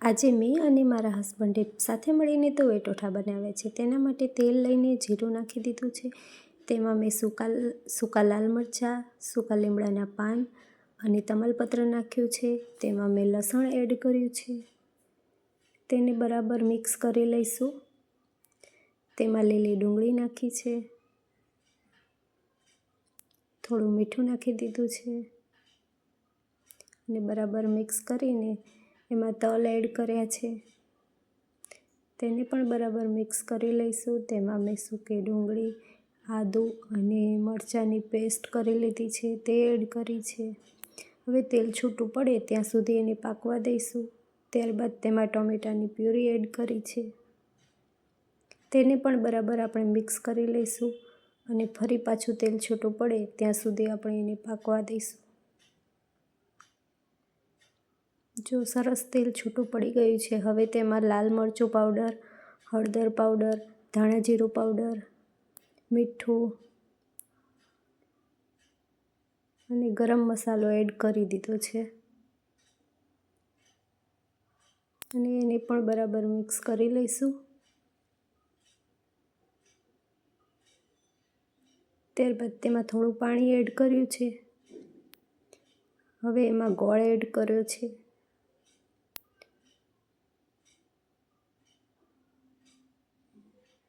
આજે મેં અને મારા હસબન્ડે સાથે મળીને તુવેર ટોઠા બનાવ્યા છે. તેના માટે તેલ લઈને જીરું નાખી દીધું છે. તેમાં મેં સૂકા લાલ મરચાં, સૂકા લીમડાના પાન અને તમાલપત્ર નાખ્યું છે. તેમાં મેં લસણ એડ કર્યું છે. તેને બરાબર મિક્સ કરી લઈશું. તેમાં લીલી ડુંગળી નાખી છે. થોડું મીઠું નાખી દીધું છે અને બરાબર મિક્સ કરીને એમાં તલ એડ કર્યા છે. તેને પણ બરાબર મિક્સ કરી લઈશું. તેમાં મેં સૂકી ડુંગળી, આદું અને મરચાંની પેસ્ટ કરી લીધી છે તે એડ કરી છે. હવે તેલ છૂટું પડે ત્યાં સુધી એને પાકવા દઈશું. ત્યારબાદ તેમાં ટોમેટાની પ્યુરી એડ કરી છે. તેને પણ બરાબર આપણે મિક્સ કરી લઈશું અને ફરી પાછું તેલ છૂટું પડે ત્યાં સુધી આપણે એને પાકવા દઈશું. જો સરસ તેલ છૂટું પડી ગયું છે, હવે તેમાં લાલ મરચું પાવડર, હળદર પાવડર, ધાણા જીરું પાવડર, મીઠું અને ગરમ મસાલો એડ કરી દીધો છે અને એને પણ બરાબર મિક્સ કરી લઈશું. ત્યારબાદ તેમાં થોડું પાણી એડ કર્યું છે. હવે એમાં ગોળ એડ કર્યો છે.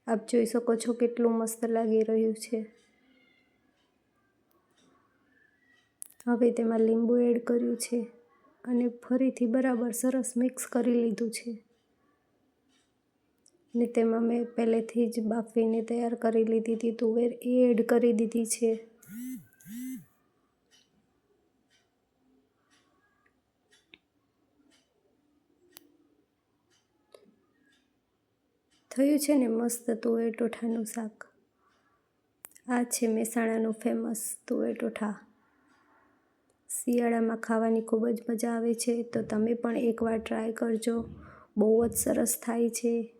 આપ જોઈ શકો છો કેટલું મસ્ત લાગી રહ્યું છે. હવે તેમાં લીંબુ એડ કર્યું છે અને ફરીથી બરાબર સરસ મિક્સ કરી લીધું છે. અને તેમાં મેં પહેલેથી જ બાફીને તૈયાર કરી લીધી હતી તુવેર એ એડ કરી દીધી છે. થયું છે ને મસ્ત તુવેર ટોઠાનું શાક. આ છે મહેસાણાનું ફેમસ તુવેર ટોઠા. શિયાળામાં ખાવાની ખૂબ જ મજા આવે છે, તો તમે પણ એકવાર ટ્રાય કરજો. બહુ જ સરસ થાય છે.